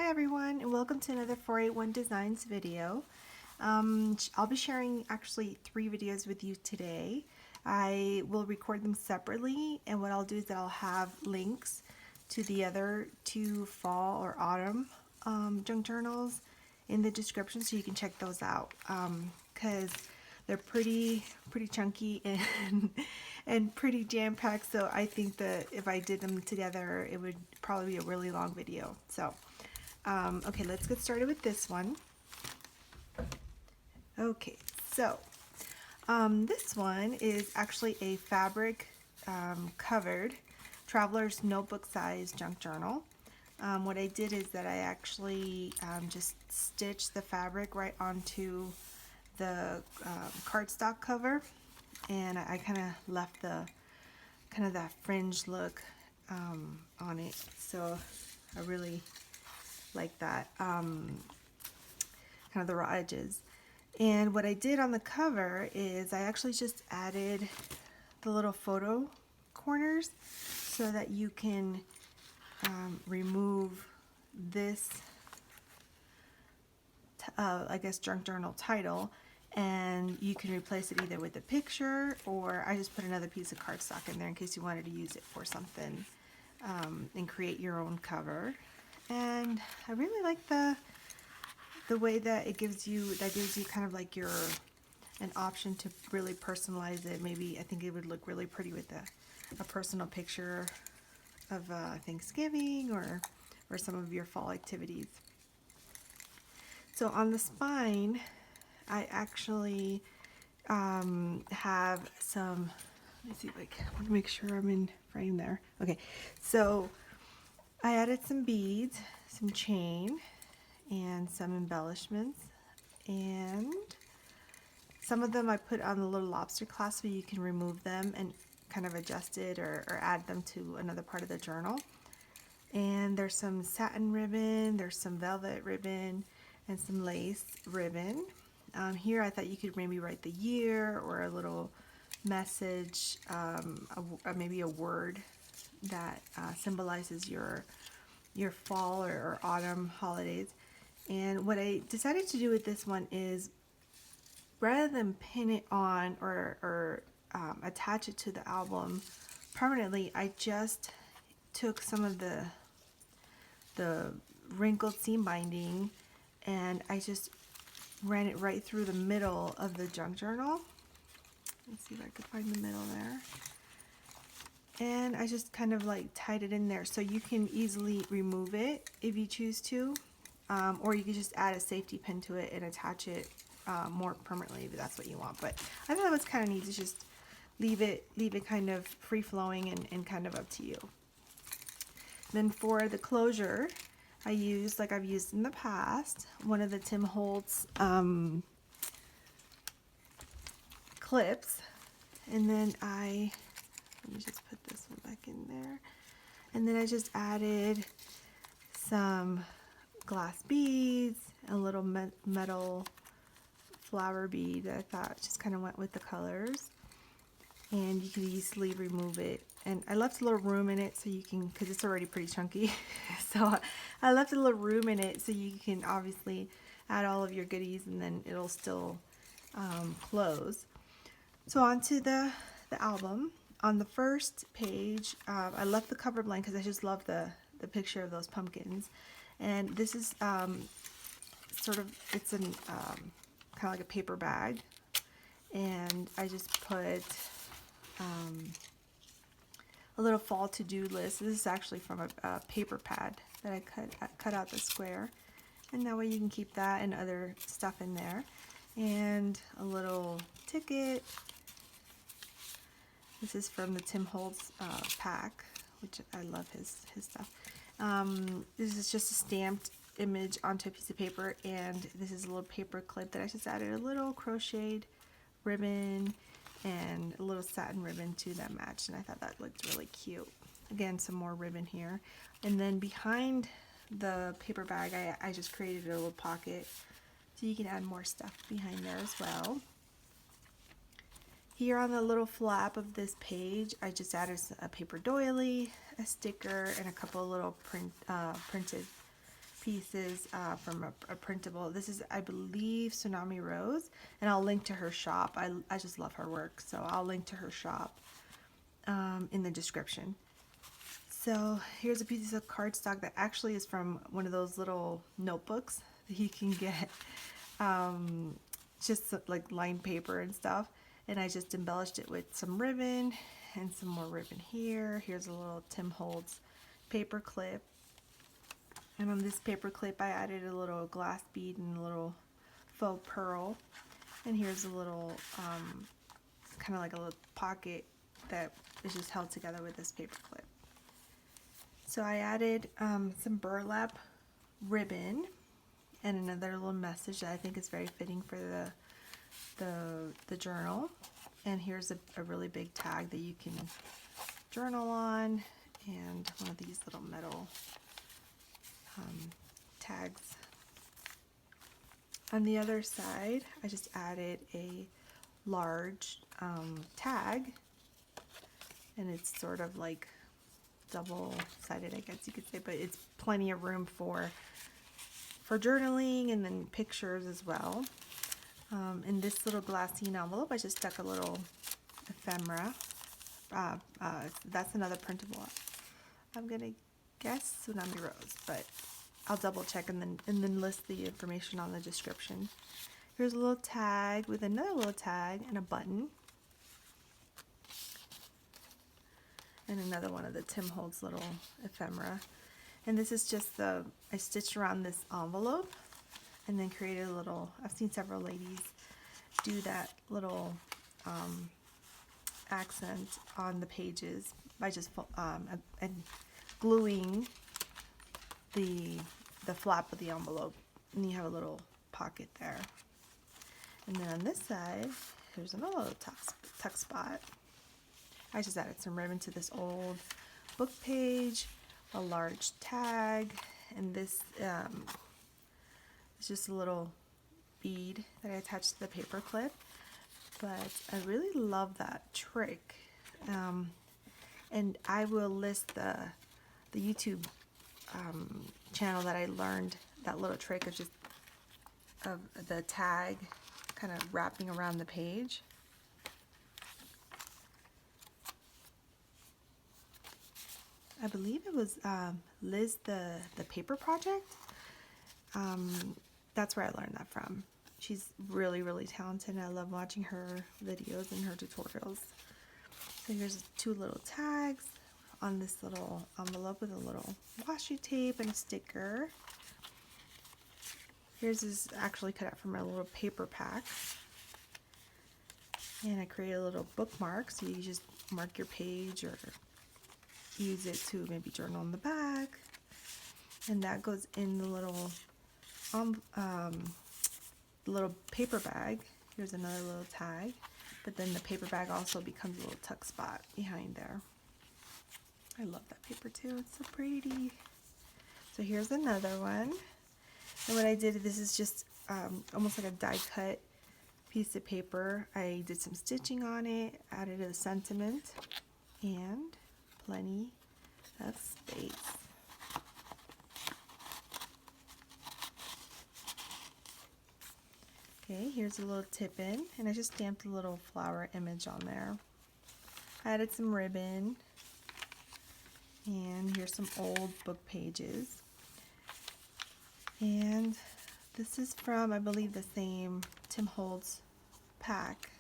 Hi everyone, and welcome to another 481 Designs video. I'll be sharing actually 3 videos with you today. I will record them separately, and what I'll do is that I'll have links to the other 2 fall or autumn junk journals in the description so you can check those out, because they're pretty chunky and pretty jam-packed, so I think that if I did them together it would probably be a really long video. So okay, let's get started with this one. Okay, so this one is actually a fabric covered traveler's notebook size junk journal. What I did is that I actually just stitched the fabric right onto the cardstock cover, and I kind of left the that fringe look on it, so I really like that, kind of the raw edges. And what I did on the cover is I actually just added the little photo corners so that you can remove this I guess junk journal title, and you can replace it either with a picture, or I just put another piece of cardstock in there in case you wanted to use it for something and create your own cover. And I really like the way that it gives you kind of like an option to really personalize it. Maybe I think it would look really pretty with a personal picture of Thanksgiving or some of your fall activities. So on the spine, I actually have some, let me see if I want to make sure I'm in frame there. Okay, so I added some beads, some chain, and some embellishments, and some of them I put on the little lobster clasp so you can remove them and kind of adjust it or add them to another part of the journal. And there's some satin ribbon, there's some velvet ribbon, and some lace ribbon. Here I thought you could maybe write the year or a little message, maybe a word that symbolizes your fall or autumn holidays. And what I decided to do with this one is, rather than pin it on or attach it to the album permanently, I just took some of the wrinkled seam binding and I just ran it right through the middle of the junk journal. Let's see if I could find the middle there. And I just kind of like tied it in there, so you can easily remove it if you choose to, or you could just add a safety pin to it and attach it more permanently if that's what you want. But I thought it was kind of neat to just leave it kind of free flowing and kind of up to you. Then for the closure, I used, like I've used in the past, one of the Tim Holtz clips, and then let me just put this one back in there. And then I just added some glass beads, a little metal flower bead that I thought just kind of went with the colors. And you can easily remove it. And I left a little room in it so you can, because it's already pretty chunky. So I left a little room in it so you can obviously add all of your goodies and then it'll still close. So onto the album. On the first page, I left the cover blank because I just love the picture of those pumpkins. And this is it's an kind of like a paper bag. And I just put a little fall to-do list. This is actually from a paper pad that I cut out the square. And that way you can keep that and other stuff in there. And a little ticket. This is from the Tim Holtz pack, which I love his stuff. This is just a stamped image onto a piece of paper, and this is a little paper clip that I just added a little crocheted ribbon and a little satin ribbon to that match, and I thought that looked really cute. Again, some more ribbon here. And then behind the paper bag, I just created a little pocket so you can add more stuff behind there as well. Here on the little flap of this page, I just added a paper doily, a sticker, and a couple of little printed pieces from a printable. This is, I believe, TsunamiRose, and I'll link to her shop. I just love her work, so I'll link to her shop in the description. So here's a piece of cardstock that actually is from one of those little notebooks that you can get, just like lined paper and stuff. And I just embellished it with some ribbon and some more ribbon here. Here's a little Tim Holtz paper clip. And on this paper clip, I added a little glass bead and a little faux pearl. And here's a little, kind of like a little pocket that is just held together with this paper clip. So I added some burlap ribbon and another little message that I think is very fitting for the journal. And here's a really big tag that you can journal on, and one of these little metal tags. On the other side, I just added a large tag, and it's sort of like double-sided, I guess you could say, but it's plenty of room for journaling and then pictures as well. In this little glassine envelope, I just stuck a little ephemera. That's another printable. I'm gonna guess TsunamiRose, but I'll double check and then list the information on the description. Here's a little tag with another little tag and a button. And another one of the Tim Holtz little ephemera. And this is just I stitched around this envelope and then created a little, I've seen several ladies do that little accent on the pages by just and gluing the flap of the envelope, and you have a little pocket there. And then on this side, here's another little tuck spot. I just added some ribbon to this old book page, a large tag, and this is just a little bead that I attached to the paper clip. But I really love that trick, and I will list the YouTube channel that I learned that little trick of just of the tag kind of wrapping around the page. I believe it was Liz, the Paper Project. That's where I learned that from. She's really, really talented, and I love watching her videos and her tutorials. So here's two little tags on this little envelope with a little washi tape and a sticker. Here's is actually cut out from a little paper pack. And I created a little bookmark, so you just mark your page or use it to maybe journal on the back. And that goes in the little paper bag. Here's another little tag, but then the paper bag also becomes a little tuck spot behind there. I love that paper too, it's so pretty. So here's another one, and what I did, this is just almost like a die cut piece of paper. I did some stitching on it, added a sentiment, and plenty of space. Okay, here's a little tip in, and I just stamped a little flower image on there. I added some ribbon, and here's some old book pages. And this is from, I believe, the same Tim Holtz pack,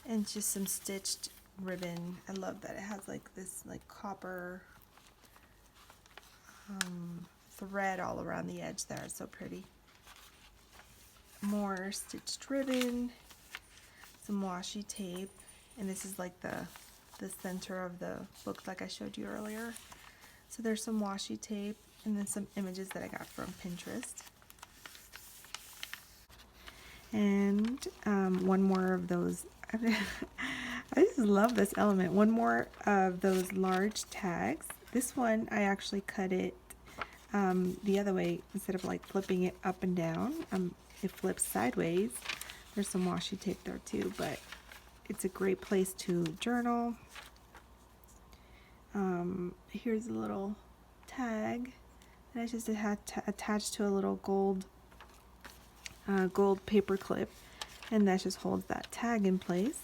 and just some stitched ribbon. I love that it has like this like copper thread all around the edge there. It's so pretty. More stitched ribbon, some washi tape, and this is like the center of the book like I showed you earlier. So there's some washi tape, and then some images that I got from Pinterest. And one more of those, I just love this element. One more of those large tags. This one, I actually cut it the other way. Instead of like flipping it up and down, it flips sideways. There's some washi tape there too, but it's a great place to journal. Here's a little tag and I just had attached to a little gold paper clip, and that just holds that tag in place.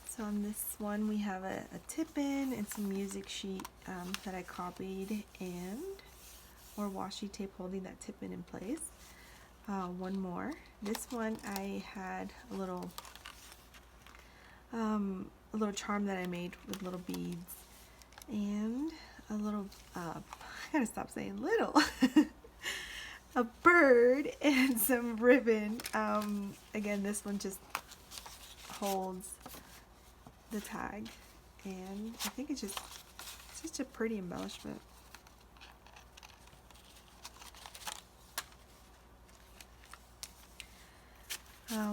So on this one we have a tip-in and some music sheet that I copied, and more washi tape holding that tip-in in place. One more. This one I had a little charm that I made with little beads and a little I gotta stop saying little a bird and some ribbon. Again, this one just holds the tag, and I think it's just a pretty embellishment.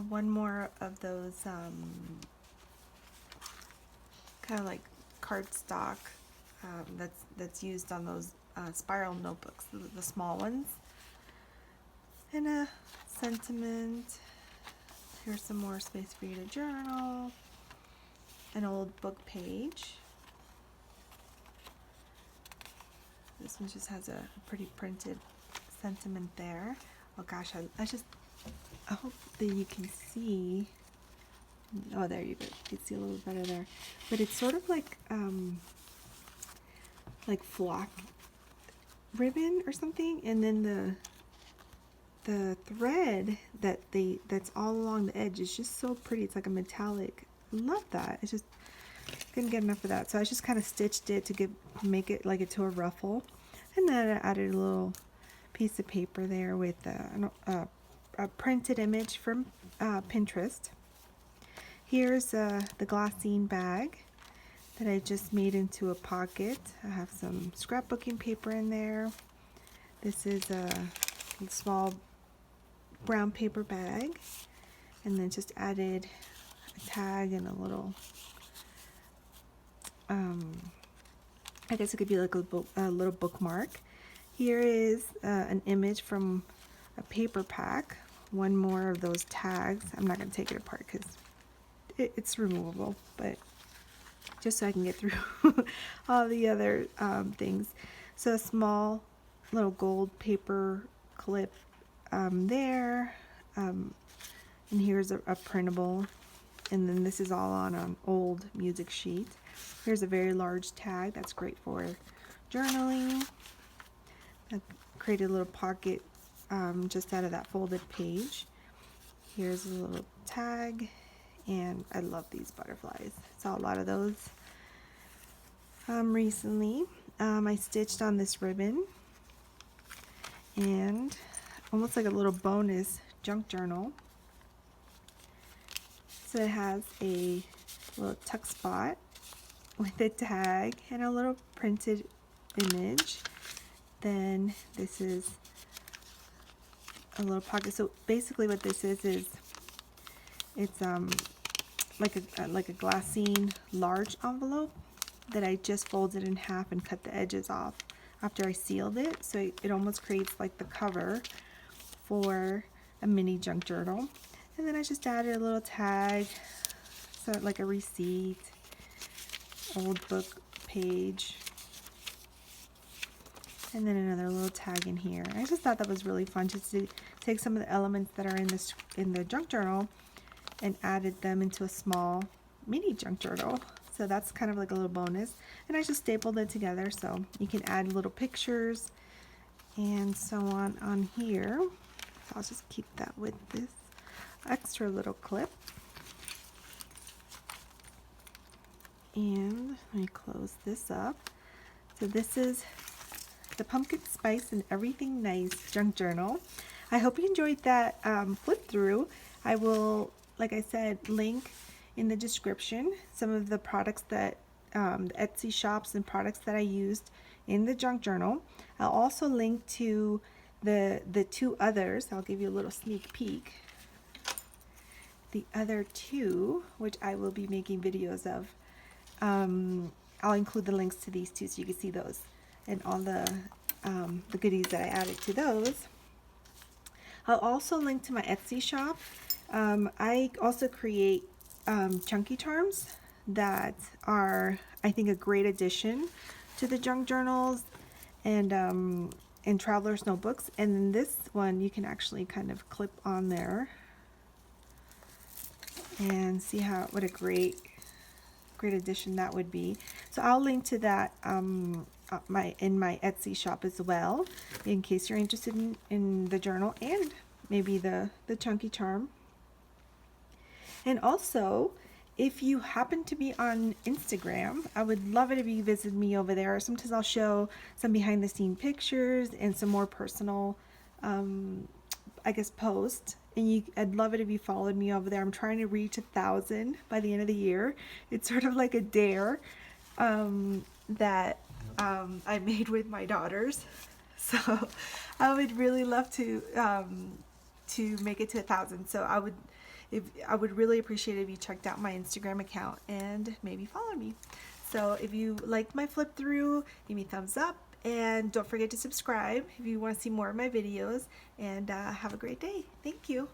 One more of those kind of like cardstock that's used on those spiral notebooks, the small ones. And a sentiment. Here's some more space for you to journal. An old book page. This one just has a pretty printed sentiment there. Oh gosh, I hope that you can see. Oh, there you go. You can see a little better there. But it's sort of like flock ribbon or something, and then the thread that's all along the edge is just so pretty. It's like a metallic. I love that. It's just couldn't get enough of that. So I just kind of stitched it to make it like into a ruffle, and then I added a little piece of paper there with a printed image from Pinterest. Here's the glassine bag that I just made into a pocket. I have some scrapbooking paper in there. This is a small brown paper bag, and then just added a tag and a little I guess it could be like a little bookmark. Here is an image from a paper pack. One more of those tags. I'm not going to take it apart because it's removable, but just so I can get through all the other things. So a small little gold paper clip there, and here's a printable, and then this is all on an old music sheet. Here's a very large tag that's great for journaling. I created a little pocket just out of that folded page. Here's a little tag, and I love these butterflies. Saw a lot of those recently. I stitched on this ribbon, and almost like a little bonus junk journal. So it has a little tuck spot with a tag and a little printed image. Then this is a little pocket. So basically what this is it's like a glassine large envelope that I just folded in half and cut the edges off after I sealed it. So it almost creates like the cover for a mini junk journal. And then I just added a little tag, so like a receipt, old book page, and then another little tag in here. I just thought that was really fun, just to take some of the elements that are in the junk journal and added them into a small mini junk journal. So that's kind of like a little bonus. And I just stapled it together, so you can add little pictures and so on here. So I'll just keep that with this extra little clip. And let me close this up. So this is the Pumpkin Spice and Everything Nice junk journal. I hope you enjoyed that flip through. I will, like I said, link in the description some of the products that the Etsy shops and products that I used in the junk journal. I'll also link to the two others. I'll give you a little sneak peek. The other two, which I will be making videos of, I'll include the links to these two so you can see those and all the goodies that I added to those. I'll also link to my Etsy shop. I also create chunky charms that are, I think, a great addition to the junk journals and traveler's notebooks. And then this one you can actually kind of clip on there and see what a great addition that would be. So I'll link to that in my Etsy shop as well, in case you're interested in the journal and maybe the chunky charm. And also, if you happen to be on Instagram, I would love it if you visit me over there. Sometimes I'll show some behind the scene pictures and some more personal I guess posts, and I'd love it if you followed me over there. I'm trying to reach 1,000 by the end of the year. It's sort of like a dare that I made with my daughters. So I would really love to make it to 1,000. So I would really appreciate it if you checked out my Instagram account and maybe follow me. So if you like my flip through, give me a thumbs up. And don't forget to subscribe if you want to see more of my videos. And have a great day. Thank you.